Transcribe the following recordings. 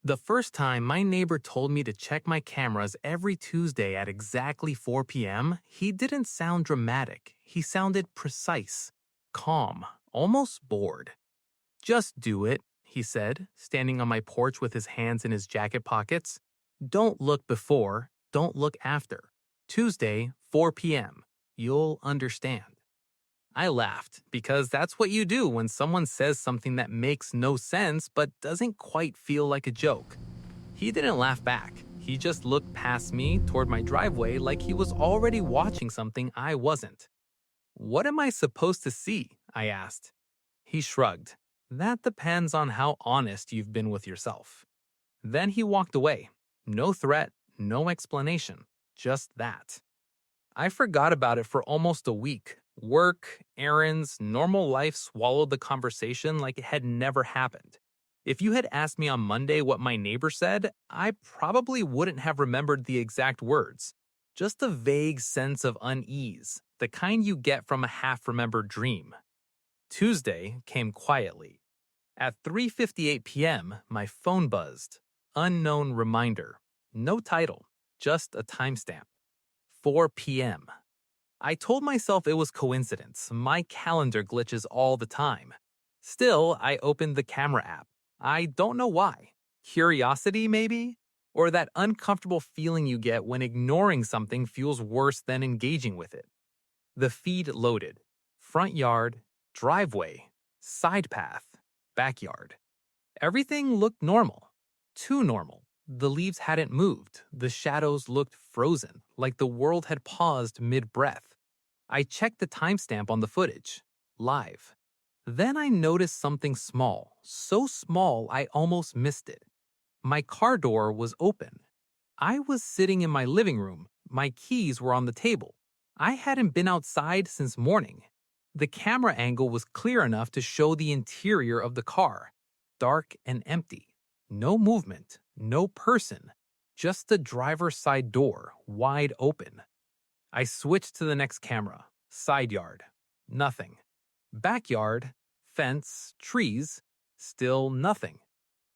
The first time my neighbor told me to check my cameras every Tuesday at exactly 4 p.m., he didn't sound dramatic. He sounded precise, calm, almost bored. Just do it, he said, standing on my porch with his hands in his jacket pockets. Don't look before, don't look after. Tuesday, 4 p.m. You'll understand. I laughed because that's what you do when someone says something that makes no sense but doesn't quite feel like a joke. He didn't laugh back. He just looked past me toward my driveway like he was already watching something I wasn't. What am I supposed to see? I asked. He shrugged. That depends on how honest you've been with yourself. Then he walked away. No threat, no explanation, just that. I forgot about it for almost a week. Work, errands, normal life swallowed the conversation like it had never happened. If you had asked me on Monday what my neighbor said, I probably wouldn't have remembered the exact words. Just a vague sense of unease, the kind you get from a half-remembered dream. Tuesday came quietly. At 3:58 p.m., my phone buzzed. Unknown reminder. No title, just a timestamp. 4 p.m. I told myself it was coincidence. My calendar glitches all the time. Still, I opened the camera app. I don't know why. Curiosity, maybe? Or that uncomfortable feeling you get when ignoring something feels worse than engaging with it. The feed loaded. Front yard, driveway, side path, backyard. Everything looked normal. Too normal. The leaves hadn't moved. The shadows looked frozen, like the world had paused mid-breath. I checked the timestamp on the footage. Live. Then I noticed something small, so small I almost missed it. My car door was open. I was sitting in my living room. My keys were on the table. I hadn't been outside since morning. The camera angle was clear enough to show the interior of the car. Dark and empty. No movement, no person. Just the driver's side door, wide open. I switched to the next camera. Side yard. Nothing. Backyard. Fence. Trees. Still nothing.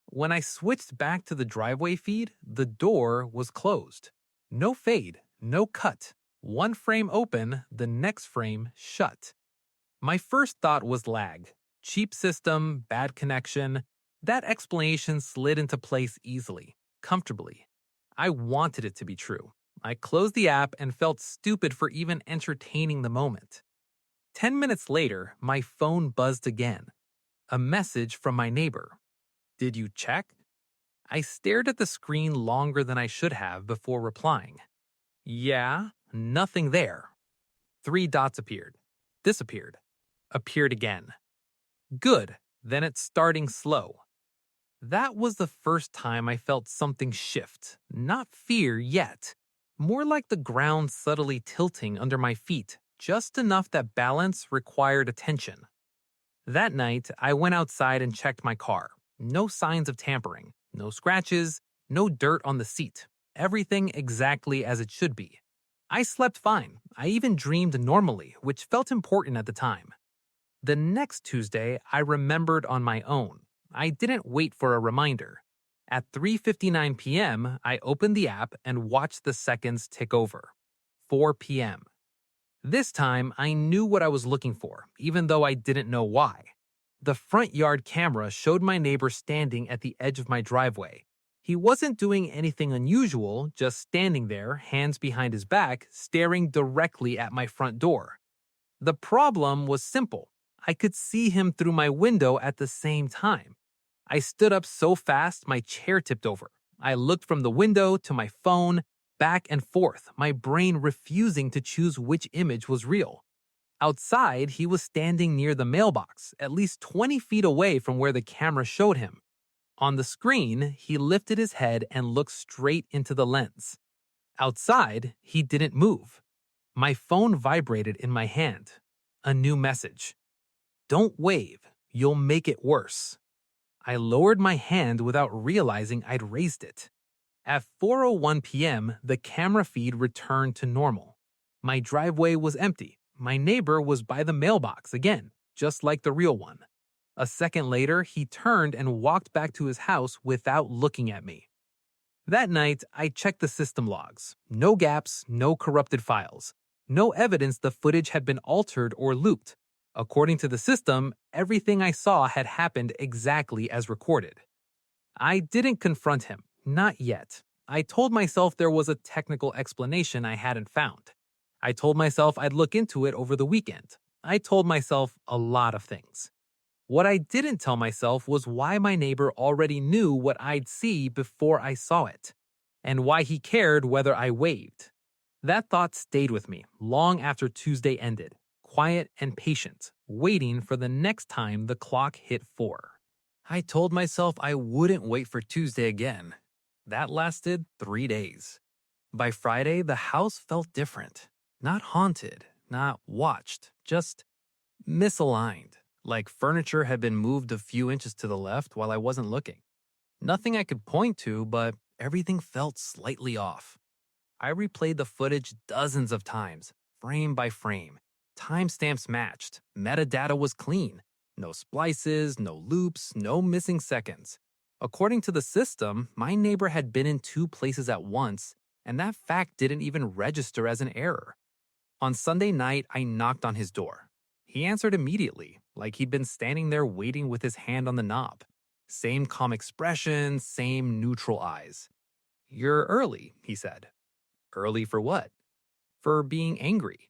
When I switched back to the driveway feed, the door was closed. No fade. No cut. One frame open, the next frame shut. My first thought was lag. Cheap system, bad connection. That explanation slid into place easily, comfortably. I wanted it to be true. I closed the app and felt stupid for even entertaining the moment. 10 minutes later, my phone buzzed again. A message from my neighbor. Did you check? I stared at the screen longer than I should have before replying. Yeah, nothing there. 3 dots appeared. Disappeared. Appeared again. Good, then it's starting slow. That was the first time I felt something shift. Not fear yet. More like the ground subtly tilting under my feet, just enough that balance required attention. That night, I went outside and checked my car. No signs of tampering, no scratches, no dirt on the seat. Everything exactly as it should be. I slept fine. I even dreamed normally, which felt important at the time. The next Tuesday, I remembered on my own. I didn't wait for a reminder. At 3:59 p.m., I opened the app and watched the seconds tick over. 4 p.m. This time, I knew what I was looking for, even though I didn't know why. The front yard camera showed my neighbor standing at the edge of my driveway. He wasn't doing anything unusual, just standing there, hands behind his back, staring directly at my front door. The problem was simple. I could see him through my window at the same time. I stood up so fast my chair tipped over. I looked from the window to my phone, back and forth, my brain refusing to choose which image was real. Outside, he was standing near the mailbox, at least 20 feet away from where the camera showed him. On the screen, he lifted his head and looked straight into the lens. Outside, he didn't move. My phone vibrated in my hand. A new message. Don't wave. You'll make it worse. I lowered my hand without realizing I'd raised it. At 4:01 p.m., the camera feed returned to normal. My driveway was empty. My neighbor was by the mailbox again, just like the real one. A second later, he turned and walked back to his house without looking at me. That night, I checked the system logs. No gaps, no corrupted files. No evidence the footage had been altered or looped. According to the system, everything I saw had happened exactly as recorded. I didn't confront him, not yet. I told myself there was a technical explanation I hadn't found. I told myself I'd look into it over the weekend. I told myself a lot of things. What I didn't tell myself was why my neighbor already knew what I'd see before I saw it, and why he cared whether I waved. That thought stayed with me long after Tuesday ended, quiet and patient, waiting for the next time the clock hit 4. I told myself I wouldn't wait for Tuesday again. That lasted 3 days. By Friday, the house felt different. Not haunted, not watched, just misaligned, like furniture had been moved a few inches to the left while I wasn't looking. Nothing I could point to, but everything felt slightly off. I replayed the footage dozens of times, frame by frame. Timestamps matched, metadata was clean. No splices, no loops, no missing seconds. According to the system, my neighbor had been in 2 places at once, and that fact didn't even register as an error. On Sunday night, I knocked on his door. He answered immediately, like he'd been standing there waiting with his hand on the knob. Same calm expression, same neutral eyes. "You're early," he said. Early for what? For being angry.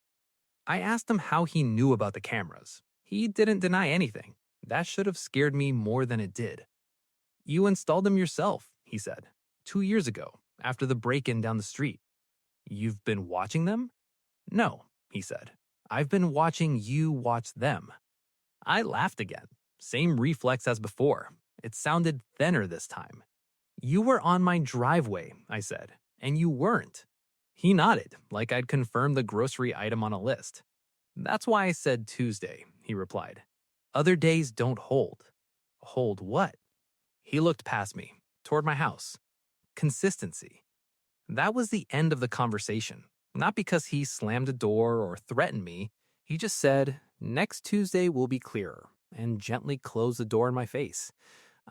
I asked him how he knew about the cameras. He didn't deny anything. That should have scared me more than it did. "You installed them yourself," he said, 2 years ago, after the break-in down the street. "You've been watching them?" "No," he said. "I've been watching you watch them." I laughed again. Same reflex as before. It sounded thinner this time. "You were on my driveway," I said, "and you weren't." He nodded, like I'd confirmed the grocery item on a list. "That's why I said Tuesday," he replied. "Other days don't hold." "Hold what?" He looked past me, toward my house. Consistency. That was the end of the conversation. Not because he slammed a door or threatened me. He just said, "Next Tuesday will be clearer," and gently closed the door in my face.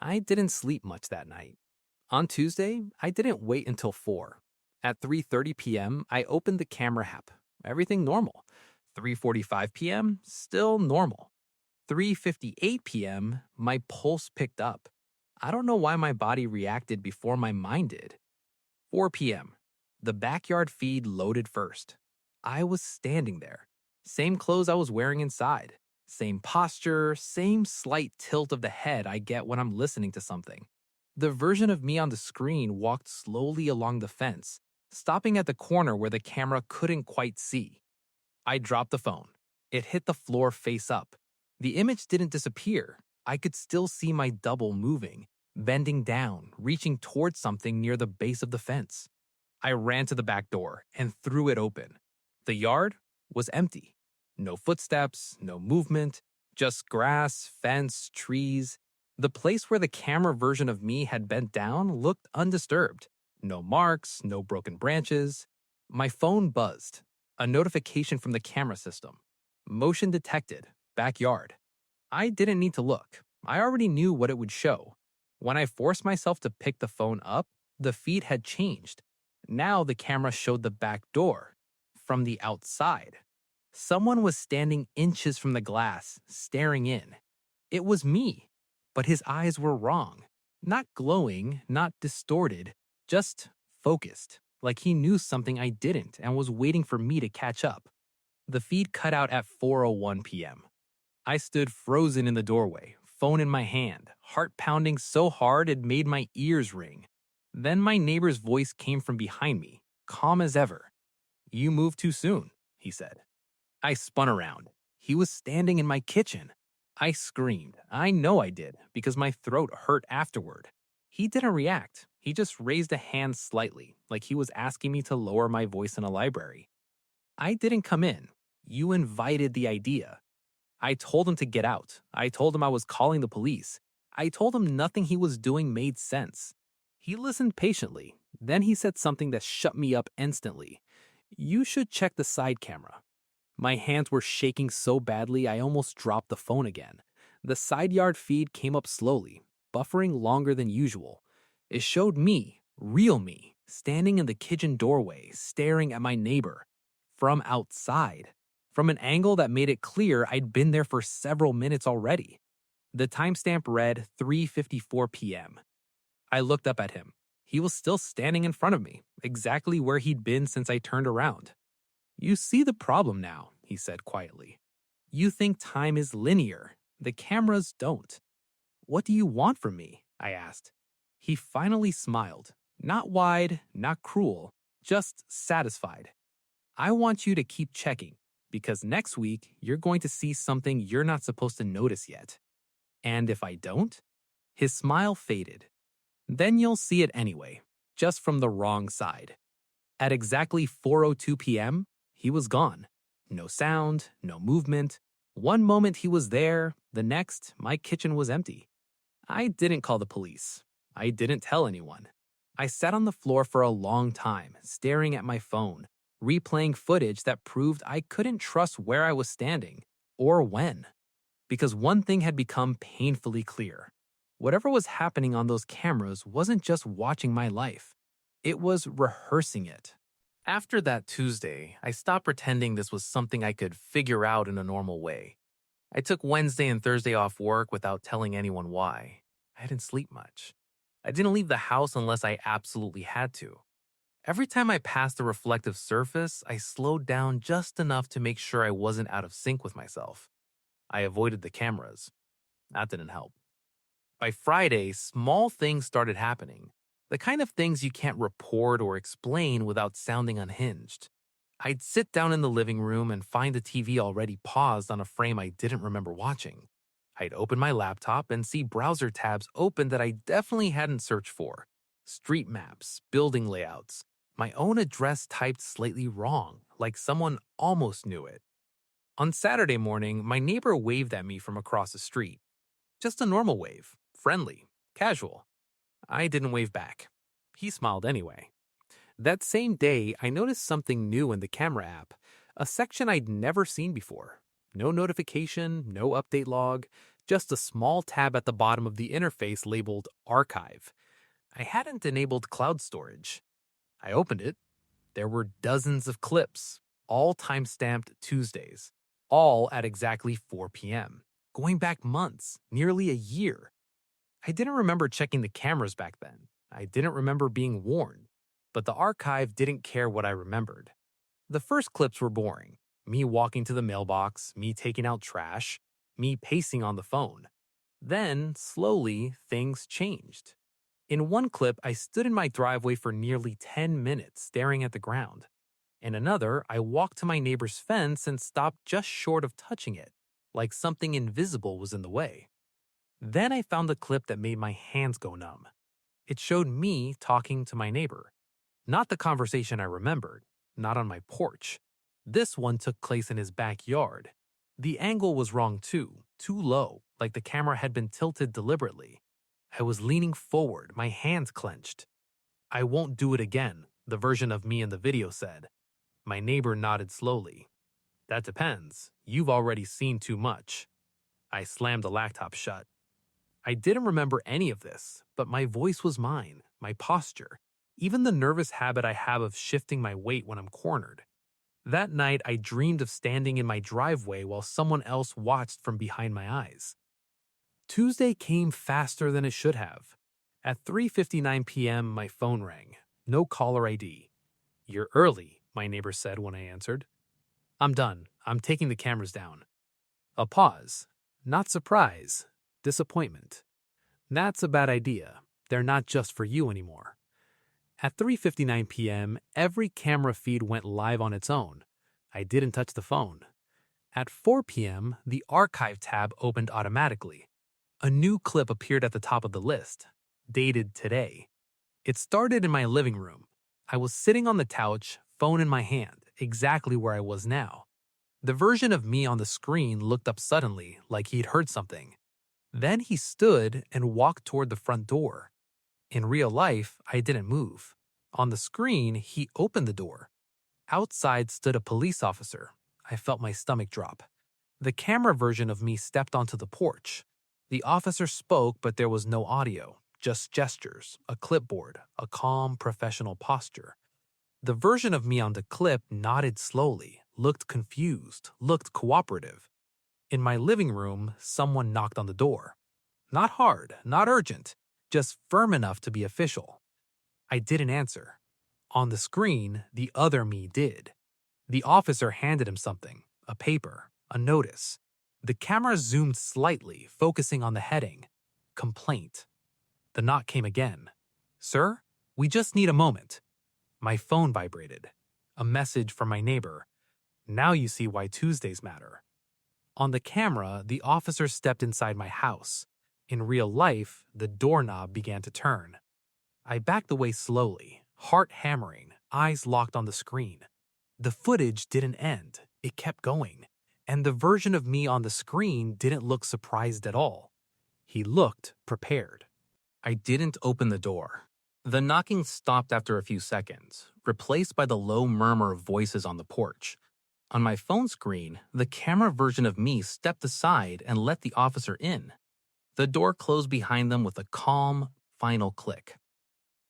I didn't sleep much that night. On Tuesday, I didn't wait until 4. At 3:30 p.m., I opened the camera app. Everything normal. 3:45 p.m., still normal. 3:58 p.m., my pulse picked up. I don't know why my body reacted before my mind did. 4 p.m., the backyard feed loaded first. I was standing there. Same clothes I was wearing inside. Same posture, same slight tilt of the head I get when I'm listening to something. The version of me on the screen walked slowly along the fence, stopping at the corner where the camera couldn't quite see. I dropped the phone. It hit the floor face up. The image didn't disappear. I could still see my double moving, bending down, reaching towards something near the base of the fence. I ran to the back door and threw it open. The yard was empty. No footsteps, no movement, just grass, fence, trees. The place where the camera version of me had bent down looked undisturbed. No marks, no broken branches. My phone buzzed. A notification from the camera system. Motion detected. Backyard. I didn't need to look. I already knew what it would show. When I forced myself to pick the phone up, the feed had changed. Now the camera showed the back door. From the outside. Someone was standing inches from the glass, staring in. It was me. But his eyes were wrong. Not glowing, not distorted, just focused. Like he knew something I didn't and was waiting for me to catch up. The feed cut out at 4:01 p.m. I stood frozen in the doorway, phone in my hand, heart pounding so hard it made my ears ring. Then my neighbor's voice came from behind me, calm as ever. "You moved too soon," he said. I spun around. He was standing in my kitchen. I screamed. I know I did, because my throat hurt afterward. He didn't react. He just raised a hand slightly, like he was asking me to lower my voice in a library. "I didn't come in. You invited the idea." I told him to get out. I told him I was calling the police. I told him nothing he was doing made sense. He listened patiently. Then he said something that shut me up instantly. "You should check the side camera." My hands were shaking so badly I almost dropped the phone again. The side yard feed came up slowly, buffering longer than usual. It showed me, real me, standing in the kitchen doorway, staring at my neighbor. From outside. From an angle that made it clear I'd been there for several minutes already. The timestamp read 3:54 p.m. I looked up at him. He was still standing in front of me, exactly where he'd been since I turned around. "You see the problem now," he said quietly. "You think time is linear. The cameras don't." "What do you want from me?" I asked. He finally smiled. Not wide, not cruel, just satisfied. "I want you to keep checking, because next week you're going to see something you're not supposed to notice yet." "And if I don't?" His smile faded. "Then you'll see it anyway, just from the wrong side." At exactly 4:02 p.m., he was gone. No sound, no movement. One moment he was there, the next, my kitchen was empty. I didn't call the police. I didn't tell anyone. I sat on the floor for a long time, staring at my phone, replaying footage that proved I couldn't trust where I was standing, or when. Because one thing had become painfully clear. Whatever was happening on those cameras wasn't just watching my life. It was rehearsing it. After that Tuesday, I stopped pretending this was something I could figure out in a normal way. I took Wednesday and Thursday off work without telling anyone why. I didn't sleep much. I didn't leave the house unless I absolutely had to. Every time I passed the reflective surface, I slowed down just enough to make sure I wasn't out of sync with myself. I avoided the cameras. That didn't help. By Friday, small things started happening. The kind of things you can't report or explain without sounding unhinged. I'd sit down in the living room and find the TV already paused on a frame I didn't remember watching. I'd open my laptop and see browser tabs open that I definitely hadn't searched for. Street maps, building layouts, my own address typed slightly wrong, like someone almost knew it. On Saturday morning, my neighbor waved at me from across the street. Just a normal wave, friendly, casual. I didn't wave back. He smiled anyway. That same day, I noticed something new in the camera app, a section I'd never seen before. No notification, no update log, just a small tab at the bottom of the interface labeled Archive. I hadn't enabled cloud storage. I opened it. There were dozens of clips, all time-stamped Tuesdays, all at exactly 4 p.m., going back months, nearly a year. I didn't remember checking the cameras back then. I didn't remember being warned. But the archive didn't care what I remembered. The first clips were boring. Me walking to the mailbox, me taking out trash, me pacing on the phone. Then, slowly, things changed. In one clip, I stood in my driveway for nearly 10 minutes staring at the ground. In another, I walked to my neighbor's fence and stopped just short of touching it, like something invisible was in the way. Then I found the clip that made my hands go numb. It showed me talking to my neighbor. Not the conversation I remembered, not on my porch. This one took place in his backyard. The angle was wrong too low, like the camera had been tilted deliberately. I was leaning forward, my hands clenched. "I won't do it again," the version of me in the video said. My neighbor nodded slowly. "That depends. You've already seen too much." I slammed the laptop shut. I didn't remember any of this, but my voice was mine, my posture, even the nervous habit I have of shifting my weight when I'm cornered. That night, I dreamed of standing in my driveway while someone else watched from behind my eyes. Tuesday came faster than it should have. At 3:59 p.m., my phone rang. No caller ID. "You're early," my neighbor said when I answered. "I'm done. I'm taking the cameras down." A pause. Not surprise. Disappointment. "That's a bad idea. They're not just for you anymore." At 3:59 p.m., every camera feed went live on its own. I didn't touch the phone. At 4 p.m., the archive tab opened automatically. A new clip appeared at the top of the list, dated today. It started in my living room. I was sitting on the couch, phone in my hand, exactly where I was now. The version of me on the screen looked up suddenly, like he'd heard something. Then he stood and walked toward the front door. In real life, I didn't move. On the screen, he opened the door. Outside stood a police officer. I felt my stomach drop. The camera version of me stepped onto the porch. The officer spoke, but there was no audio, just gestures, a clipboard, a calm, professional posture. The version of me on the clip nodded slowly, looked confused, looked cooperative. In my living room, someone knocked on the door. Not hard, not urgent, just firm enough to be official. I didn't answer. On the screen, the other me did. The officer handed him something, a paper, a notice. The camera zoomed slightly, focusing on the heading, Complaint. The knock came again. Sir, we just need a moment. My phone vibrated. A message from my neighbor. Now you see why Tuesdays matter. On the camera, the officer stepped inside my house. In real life, the doorknob began to turn. I backed away slowly, heart hammering, eyes locked on the screen. The footage didn't end, it kept going, and the version of me on the screen didn't look surprised at all. He looked prepared. I didn't open the door. The knocking stopped after a few seconds, replaced by the low murmur of voices on the porch. On my phone screen, the camera version of me stepped aside and let the officer in. The door closed behind them with a calm, final click.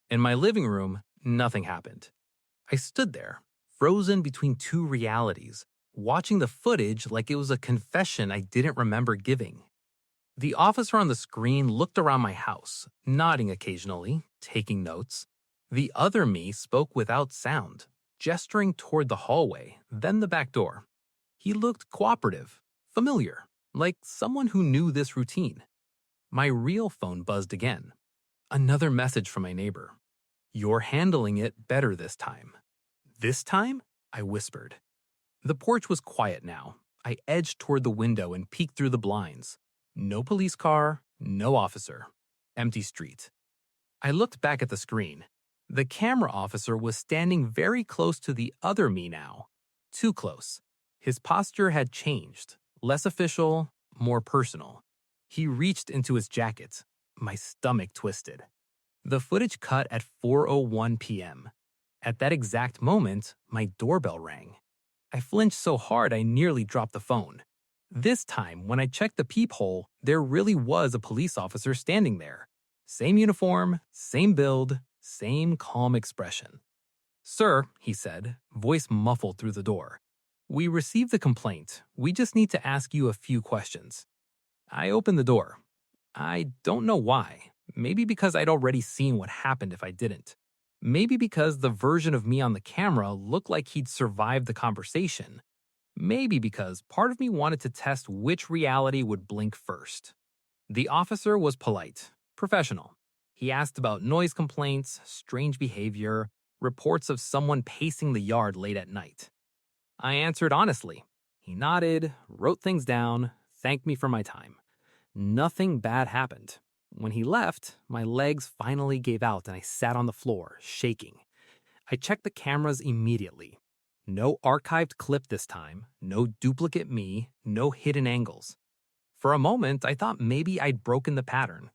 In my living room, nothing happened. I stood there, frozen between two realities, watching the footage like it was a confession I didn't remember giving. The officer on the screen looked around my house, nodding occasionally, taking notes. The other me spoke without sound, gesturing toward the hallway, then the back door. He looked cooperative, familiar, like someone who knew this routine. My real phone buzzed again. Another message from my neighbor. You're handling it better this time. This time? I whispered. The porch was quiet now. I edged toward the window and peeked through the blinds. No police car, no officer. Empty street. I looked back at the screen. The camera officer was standing very close to the other me now. Too close. His posture had changed. Less official, more personal. He reached into his jacket. My stomach twisted. The footage cut at 4:01 p.m. At that exact moment, my doorbell rang. I flinched so hard I nearly dropped the phone. This time, when I checked the peephole, there really was a police officer standing there. Same uniform, same build, same calm expression. Sir, he said, voice muffled through the door. We received the complaint. We just need to ask you a few questions. I opened the door. I don't know why. Maybe because I'd already seen what happened if I didn't. Maybe because the version of me on the camera looked like he'd survived the conversation. Maybe because part of me wanted to test which reality would blink first. The officer was polite, professional. He asked about noise complaints, strange behavior, reports of someone pacing the yard late at night. I answered honestly. He nodded, wrote things down, thanked me for my time. Nothing bad happened. When he left, my legs finally gave out and I sat on the floor, shaking. I checked the cameras immediately. No archived clip this time, no duplicate me, no hidden angles. For a moment, I thought maybe I'd broken the pattern.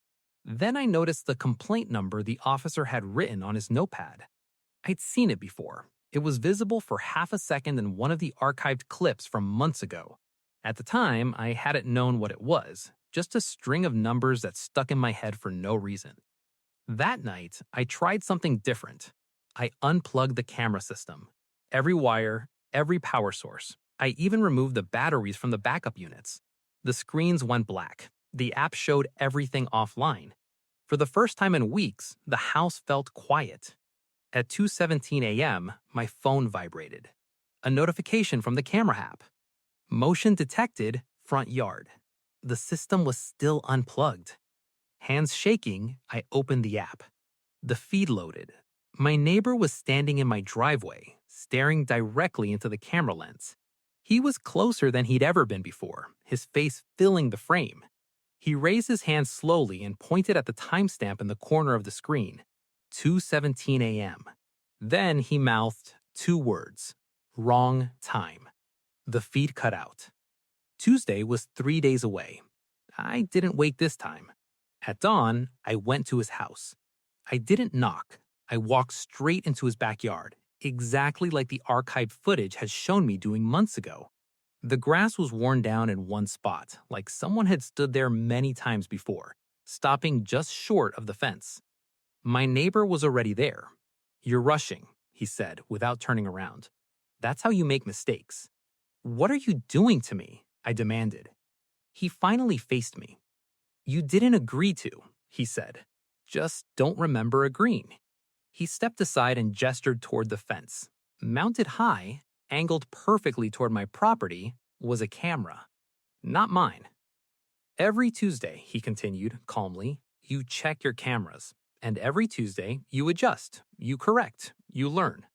Then I noticed the complaint number the officer had written on his notepad. I'd seen it before. It was visible for half a second in one of the archived clips from months ago. At the time, I hadn't known what it was, just a string of numbers that stuck in my head for no reason. That night, I tried something different. I unplugged the camera system. Every wire, every power source. I even removed the batteries from the backup units. The screens went black. The app showed everything offline. For the first time in weeks, the house felt quiet. At 2:17 a.m., my phone vibrated. A notification from the camera app. Motion detected, front yard. The system was still unplugged. Hands shaking, I opened the app. The feed loaded. My neighbor was standing in my driveway, staring directly into the camera lens. He was closer than he'd ever been before, his face filling the frame. He raised his hand slowly and pointed at the timestamp in the corner of the screen, 2:17 a.m. Then he mouthed 2 words, wrong time. The feed cut out. Tuesday was 3 days away. I didn't wait this time. At dawn, I went to his house. I didn't knock. I walked straight into his backyard, exactly like the archived footage had shown me doing months ago. The grass was worn down in one spot, like someone had stood there many times before, stopping just short of the fence. My neighbor was already there. "You're rushing," he said without turning around. "That's how you make mistakes." "What are you doing to me?" I demanded. He finally faced me. "You didn't agree to," he said. "Just don't remember agreeing." He stepped aside and gestured toward the fence. Mounted high, angled perfectly toward my property, was a camera. Not mine. "Every Tuesday," he continued calmly, "you check your cameras. And every Tuesday, you adjust, you correct, you learn."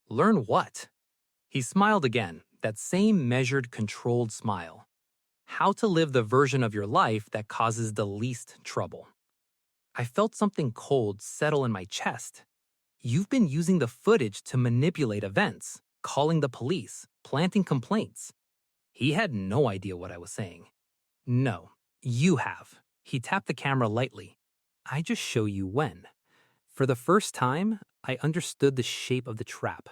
"Learn what?" He smiled again, that same measured, controlled smile. "How to live the version of your life that causes the least trouble." I felt something cold settle in my chest. "You've been using the footage to manipulate events, calling the police, planting complaints." He had no idea what I was saying. "No, you have." He tapped the camera lightly. "I just show you when." For the first time, I understood the shape of the trap.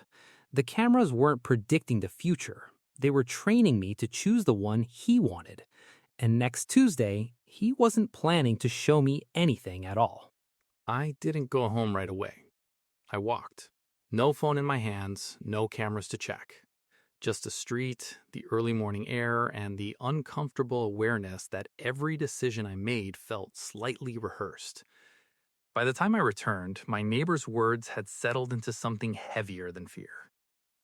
The cameras weren't predicting the future. They were training me to choose the one he wanted. And next Tuesday, he wasn't planning to show me anything at all. I didn't go home right away. I walked. No phone in my hands, no cameras to check. Just a street, the early morning air, and the uncomfortable awareness that every decision I made felt slightly rehearsed. By the time I returned, my neighbor's words had settled into something heavier than fear.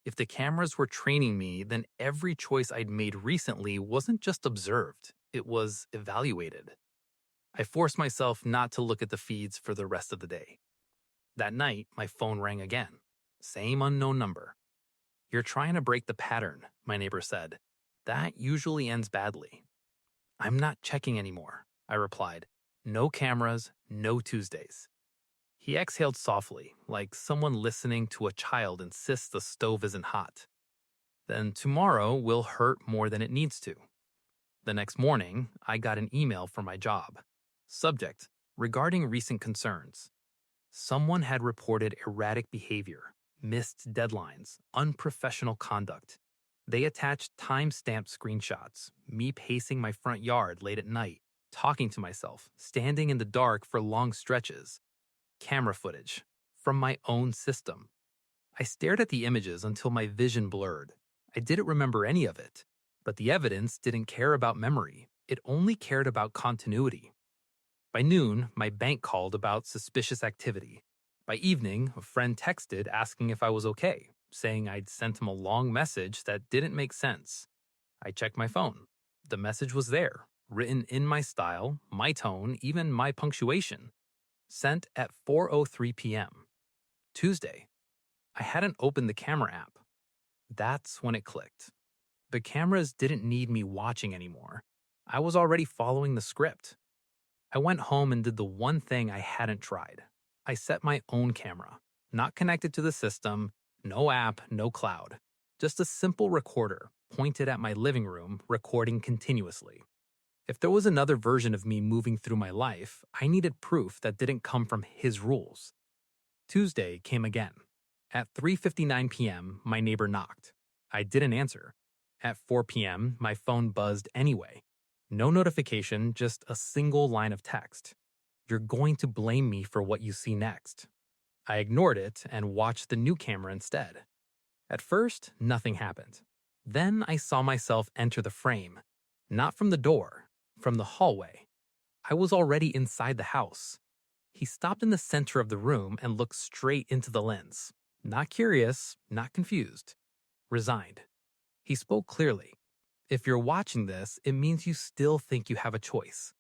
If the cameras were training me, then every choice I'd made recently wasn't just observed, it was evaluated. I forced myself not to look at the feeds for the rest of the day. That night, my phone rang again. Same unknown number. "You're trying to break the pattern," my neighbor said. "That usually ends badly." "I'm not checking anymore," I replied. "No cameras, no Tuesdays." He exhaled softly, like someone listening to a child insists the stove isn't hot. "Then tomorrow will hurt more than it needs to." The next morning, I got an email from my job. Subject: regarding recent concerns. Someone had reported erratic behavior, missed deadlines, unprofessional conduct. They attached time-stamped screenshots, me pacing my front yard late at night, talking to myself, standing in the dark for long stretches. Camera footage from my own system. I stared at the images until my vision blurred. I didn't remember any of it, but the evidence didn't care about memory. It only cared about continuity. By noon, my bank called about suspicious activity. By evening, a friend texted asking if I was okay, saying I'd sent him a long message that didn't make sense. I checked my phone. The message was there, written in my style, my tone, even my punctuation. Sent at 4:03 p.m. Tuesday. I hadn't opened the camera app. That's when it clicked. The cameras didn't need me watching anymore. I was already following the script. I went home and did the one thing I hadn't tried. I set my own camera, not connected to the system, no app, no cloud. Just a simple recorder pointed at my living room, recording continuously. If there was another version of me moving through my life, I needed proof that didn't come from his rules. Tuesday came again. At 3:59 p.m., my neighbor knocked. I didn't answer. At 4 p.m., my phone buzzed anyway. No notification, just a single line of text. "You're going to blame me for what you see next." I ignored it and watched the new camera instead. At first, nothing happened. Then I saw myself enter the frame. Not from the door, from the hallway. I was already inside the house. He stopped in the center of the room and looked straight into the lens. Not curious, not confused. Resigned. He spoke clearly. "If you're watching this, it means you still think you have a choice."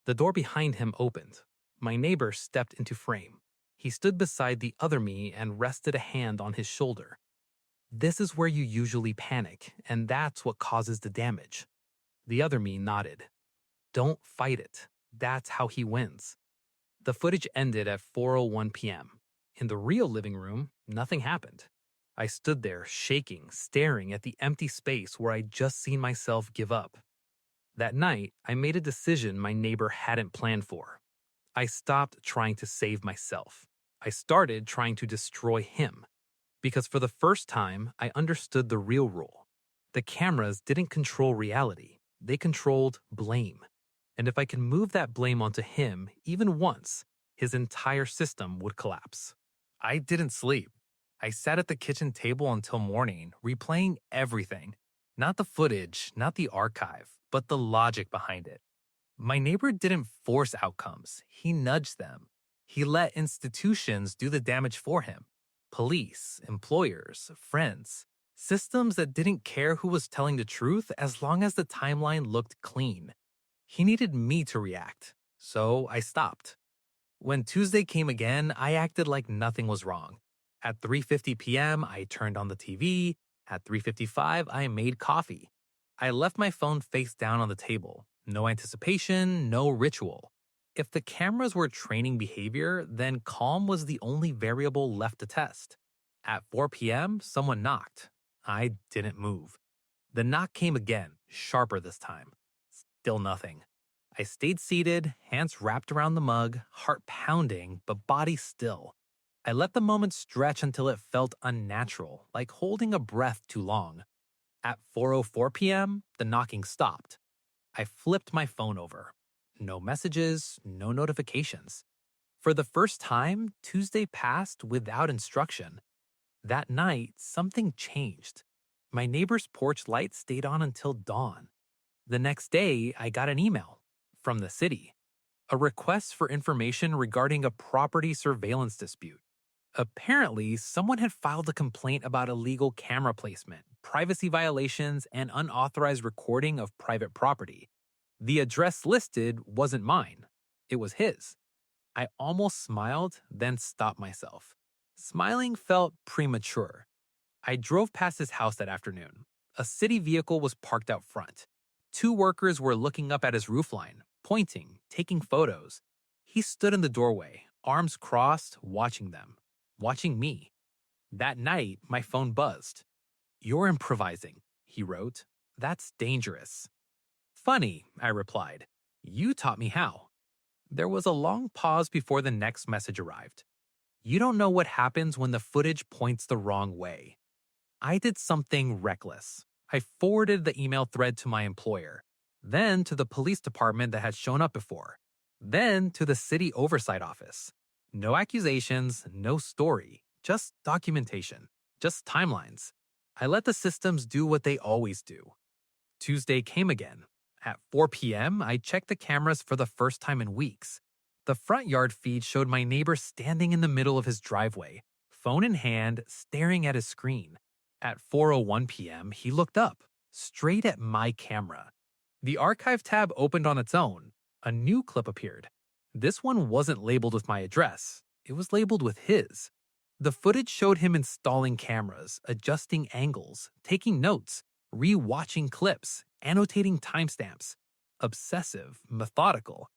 The door behind him opened. My neighbor stepped into frame. He stood beside the other me and rested a hand on his shoulder. "This is where you usually panic, and that's what causes the damage." The other me nodded. "Don't fight it. That's how he wins." The footage ended at 4:01 p.m. In the real living room, nothing happened. I stood there, shaking, staring at the empty space where I'd just seen myself give up. That night, I made a decision my neighbor hadn't planned for. I stopped trying to save myself. I started trying to destroy him. Because for the first time, I understood the real rule. The cameras didn't control reality, they controlled blame. And if I could move that blame onto him even once, his entire system would collapse. I didn't sleep. I sat at the kitchen table until morning, replaying everything. Not the footage, not the archive, but the logic behind it. My neighbor didn't force outcomes, he nudged them. He let institutions do the damage for him: police, employers, friends. Systems that didn't care who was telling the truth as long as the timeline looked clean. He needed me to react, so I stopped. When Tuesday came again, I acted like nothing was wrong. At 3:50 p.m., I turned on the TV. At 3:55, I made coffee. I left my phone face down on the table. No anticipation, no ritual. If the cameras were training behavior, then calm was the only variable left to test. At 4 p.m., someone knocked. I didn't move. The knock came again, sharper this time. Still nothing. I stayed seated, hands wrapped around the mug, heart pounding, but body still. I let the moment stretch until it felt unnatural, like holding a breath too long. At 4:04 p.m., the knocking stopped. I flipped my phone over. No messages, no notifications. For the first time, Tuesday passed without instruction. That night, something changed. My neighbor's porch light stayed on until dawn. The next day, I got an email from the city, a request for information regarding a property surveillance dispute. Apparently, someone had filed a complaint about illegal camera placement, privacy violations, and unauthorized recording of private property. The address listed wasn't mine, it was his. I almost smiled, then stopped myself. Smiling felt premature. I drove past his house that afternoon. A city vehicle was parked out front. Two workers were looking up at his roofline, pointing, taking photos. He stood in the doorway, arms crossed, watching them, watching me. That night, my phone buzzed. "You're improvising," he wrote. "That's dangerous." "Funny," I replied. "You taught me how." There was a long pause before the next message arrived. "You don't know what happens when the footage points the wrong way." I did something reckless. I forwarded the email thread to my employer, then to the police department that had shown up before, then to the city oversight office. No accusations, no story, just documentation, just timelines. I let the systems do what they always do. Tuesday came again. At 4 p.m., I checked the cameras for the first time in weeks. The front yard feed showed my neighbor standing in the middle of his driveway, phone in hand, staring at his screen. At 4:01 p.m., he looked up, straight at my camera. The archive tab opened on its own. A new clip appeared. This one wasn't labeled with my address. It was labeled with his. The footage showed him installing cameras, adjusting angles, taking notes, re-watching clips, annotating timestamps. Obsessive, methodical.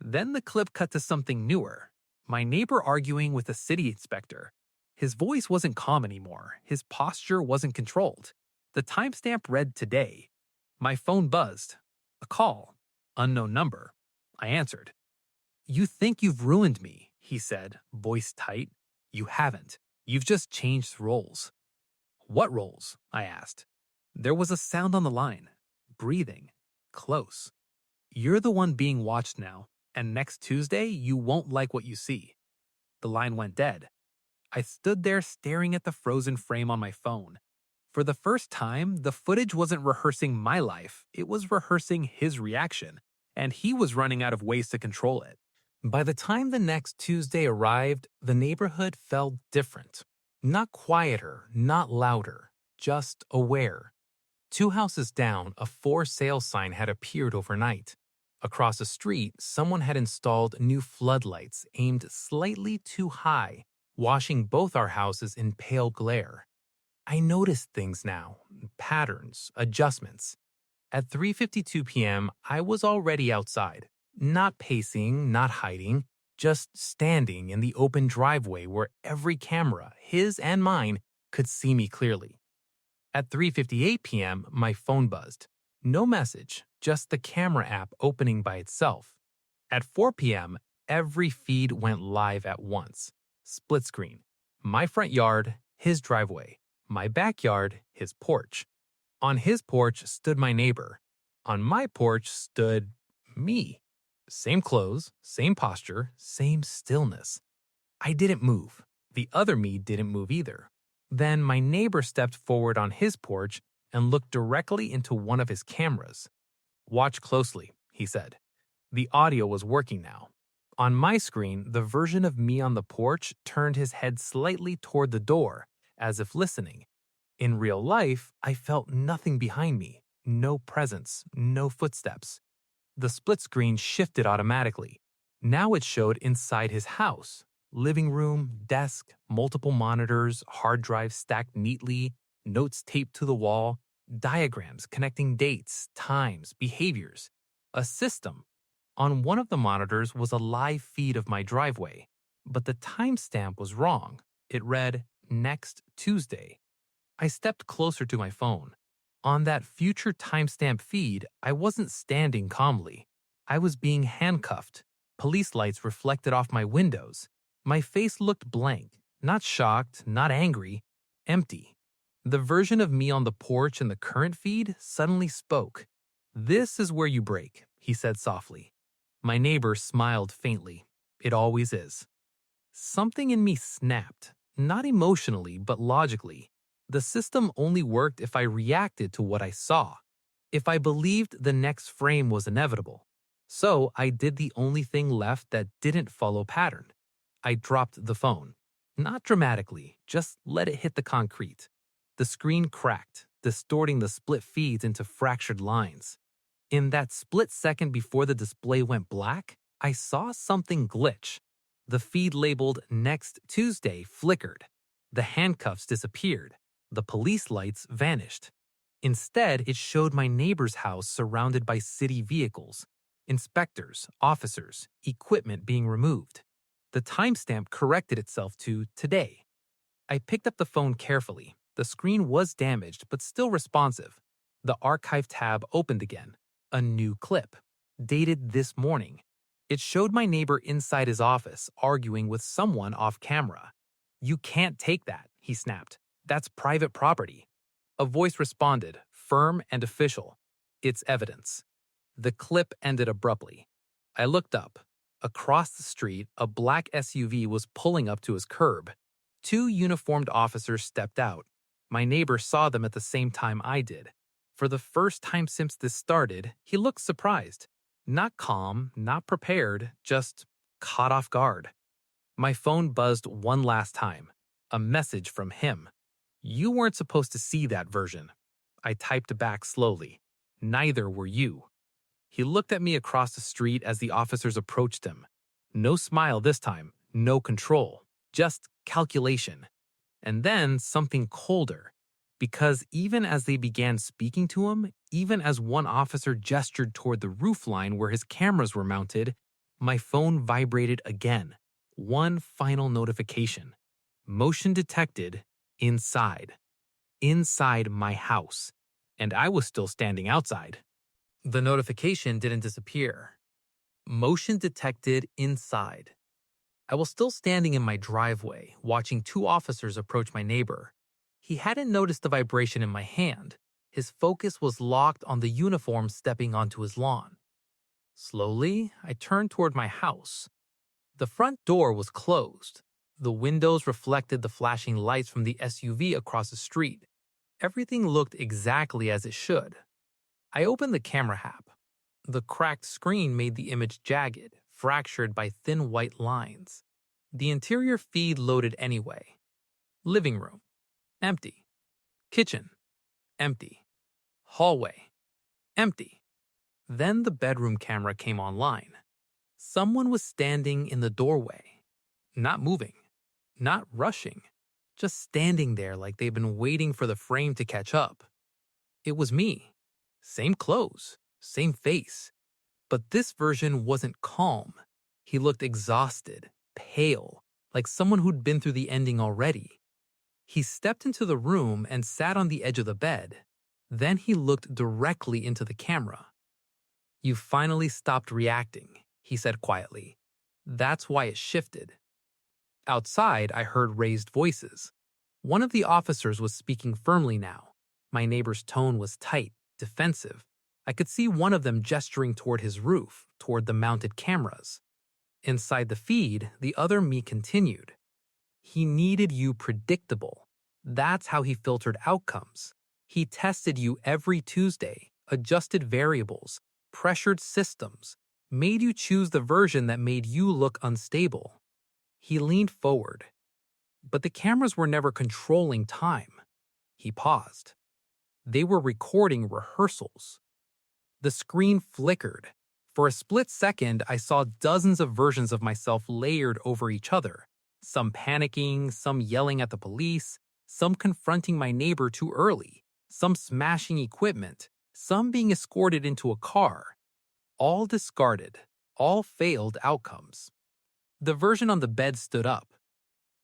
Then the clip cut to something newer. My neighbor arguing with a city inspector. His voice wasn't calm anymore. His posture wasn't controlled. The timestamp read today. My phone buzzed. A call. Unknown number. I answered. "You think you've ruined me," he said, voice tight. "You haven't. You've just changed roles." "What roles?" I asked. There was a sound on the line. Breathing. Close. "You're the one being watched now, and next Tuesday you won't like what you see." The line went dead. I stood there staring at the frozen frame on my phone. For the first time, the footage wasn't rehearsing my life, it was rehearsing his reaction, and he was running out of ways to control it. By the time the next Tuesday arrived, the neighborhood felt different. Not quieter, not louder, just aware. Two houses down, a for sale sign had appeared overnight. Across the street, someone had installed new floodlights aimed slightly too high, washing both our houses in pale glare. I noticed things now, patterns, adjustments. At 3:52 p.m., I was already outside, not pacing, not hiding, just standing in the open driveway where every camera, his and mine, could see me clearly. At 3:58 p.m., my phone buzzed. No message, just the camera app opening by itself. At 4 p.m., every feed went live at once. Split screen. My front yard, his driveway. My backyard, his porch. On his porch stood my neighbor. On my porch stood me. Same clothes, same posture, same stillness. I didn't move. The other me didn't move either. Then my neighbor stepped forward on his porch and looked directly into one of his cameras. "Watch closely," he said. The audio was working now. On my screen, the version of me on the porch turned his head slightly toward the door, as if listening. In real life, I felt nothing behind me. No presence, no footsteps. The split screen shifted automatically. Now it showed inside his house. Living room, desk, multiple monitors, hard drives stacked neatly, notes taped to the wall, diagrams connecting dates, times, behaviors. A system. On one of the monitors was a live feed of my driveway, but the timestamp was wrong. It read, "Next Tuesday." I stepped closer to my phone. On that future timestamp feed, I wasn't standing calmly. I was being handcuffed. Police lights reflected off my windows. My face looked blank, not shocked, not angry, empty. The version of me on the porch in the current feed suddenly spoke. "This is where you break," he said softly. My neighbor smiled faintly. It always is. Something in me snapped, not emotionally, but logically. The system only worked if I reacted to what I saw, if I believed the next frame was inevitable. So I did the only thing left that didn't follow pattern. I dropped the phone. Not dramatically, just let it hit the concrete. The screen cracked, distorting the split feeds into fractured lines. In that split second before the display went black, I saw something glitch. The feed labeled "Next Tuesday" flickered. The handcuffs disappeared. The police lights vanished. Instead, it showed my neighbor's house surrounded by city vehicles, inspectors, officers, equipment being removed. The timestamp corrected itself to today. I picked up the phone carefully. The screen was damaged, but still responsive. The archive tab opened again. A new clip, dated this morning. It showed my neighbor inside his office arguing with someone off camera. "You can't take that," he snapped. "That's private property." A voice responded, firm and official. "It's evidence." The clip ended abruptly. I looked up. Across the street, a black SUV was pulling up to his curb. Two uniformed officers stepped out. My neighbor saw them at the same time I did. For the first time since this started, he looked surprised. Not calm, not prepared, just caught off guard. My phone buzzed one last time. A message from him. "You weren't supposed to see that version." I typed back slowly. "Neither were you." He looked at me across the street as the officers approached him. No smile this time, no control, just calculation. And then something colder. Because even as they began speaking to him, even as one officer gestured toward the roofline where his cameras were mounted, my phone vibrated again. One final notification. Motion detected inside. Inside my house. And I was still standing outside. The notification didn't disappear. Motion detected inside. I was still standing in my driveway, watching two officers approach my neighbor. He hadn't noticed the vibration in my hand. His focus was locked on the uniform stepping onto his lawn. Slowly, I turned toward my house. The front door was closed. The windows reflected the flashing lights from the SUV across the street. Everything looked exactly as it should. I opened the camera app. The cracked screen made the image jagged, fractured by thin white lines. The interior feed loaded anyway. Living room. Empty. Kitchen. Empty. Hallway. Empty. Then the bedroom camera came online. Someone was standing in the doorway. Not moving. Not rushing. Just standing there like they'd been waiting for the frame to catch up. It was me. Same clothes. Same face. But this version wasn't calm. He looked exhausted, pale, like someone who'd been through the ending already. He stepped into the room and sat on the edge of the bed. Then he looked directly into the camera. "You finally stopped reacting," he said quietly. "That's why it shifted." Outside, I heard raised voices. One of the officers was speaking firmly now. My neighbor's tone was tight, defensive. I could see one of them gesturing toward his roof, toward the mounted cameras. Inside the feed, the other me continued. He needed you predictable. That's how he filtered outcomes. He tested you every Tuesday, adjusted variables, pressured systems, made you choose the version that made you look unstable. He leaned forward. But the cameras were never controlling time. He paused. They were recording rehearsals. The screen flickered. For a split second, I saw dozens of versions of myself layered over each other, some panicking, some yelling at the police, some confronting my neighbor too early, some smashing equipment, some being escorted into a car. All discarded, all failed outcomes. The version on the bed stood up.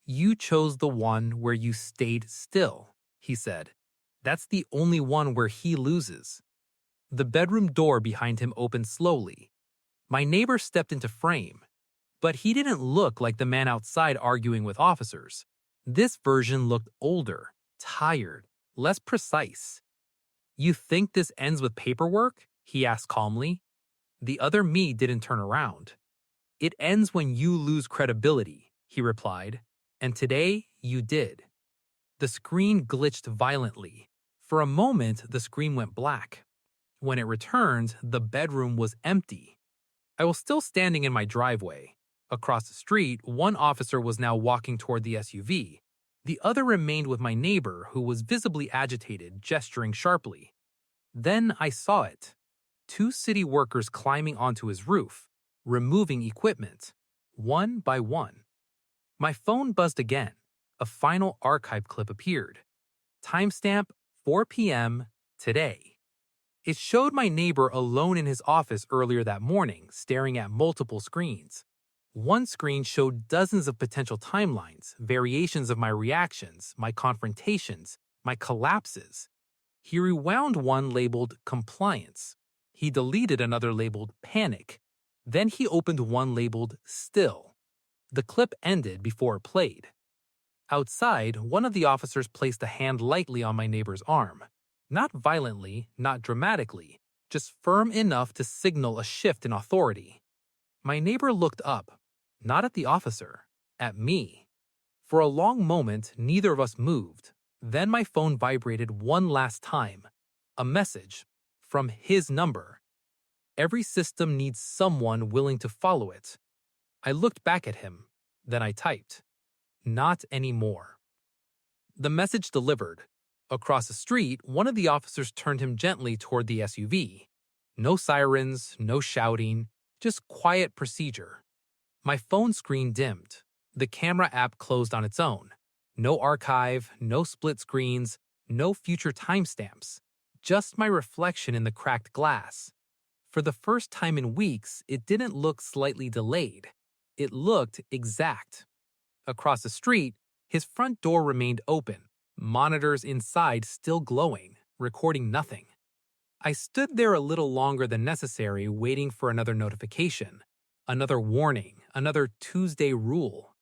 You chose the one where you stayed still, he said. That's the only one where he loses. The bedroom door behind him opened slowly. My neighbor stepped into frame, but he didn't look like the man outside arguing with officers. This version looked older, tired, less precise. You think this ends with paperwork? He asked calmly. The other me didn't turn around. It ends when you lose credibility, he replied. And today, you did. The screen glitched violently. For a moment, the screen went black. When it returned, the bedroom was empty. I was still standing in my driveway. Across the street, one officer was now walking toward the SUV. The other remained with my neighbor, who was visibly agitated, gesturing sharply. Then I saw it. 2 city workers climbing onto his roof, removing equipment, one by one. My phone buzzed again. A final archive clip appeared. Timestamp 4 p.m. today. It showed my neighbor alone in his office earlier that morning, staring at multiple screens. One screen showed dozens of potential timelines, variations of my reactions, my confrontations, my collapses. He rewound one labeled compliance. He deleted another labeled panic. Then he opened one labeled still. The clip ended before it played. Outside, one of the officers placed a hand lightly on my neighbor's arm. Not violently, not dramatically, just firm enough to signal a shift in authority. My neighbor looked up, not at the officer, at me. For a long moment, neither of us moved. Then my phone vibrated one last time. A message from his number. Every system needs someone willing to follow it. I looked back at him. Then I typed, "Not anymore." The message delivered. Across the street, one of the officers turned him gently toward the SUV. No sirens, no shouting, just quiet procedure. My phone screen dimmed. The camera app closed on its own. No archive, no split screens, no future timestamps. Just my reflection in the cracked glass. For the first time in weeks, it didn't look slightly delayed. It looked exact. Across the street, his front door remained open, monitors inside still glowing, recording nothing. I stood there a little longer than necessary, waiting for another notification, another warning, another Tuesday rule.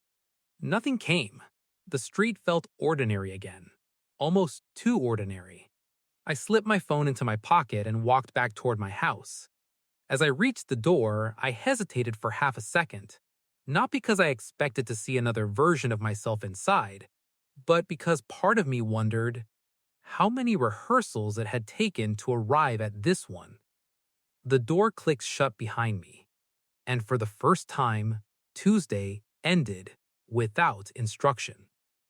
Nothing came. The street felt ordinary again, almost too ordinary. I slipped my phone into my pocket and walked back toward my house. As I reached the door, I hesitated for half a second, not because I expected to see another version of myself inside, but because part of me wondered how many rehearsals it had taken to arrive at this one. The door clicked shut behind me, and for the first time, Tuesday ended without instruction.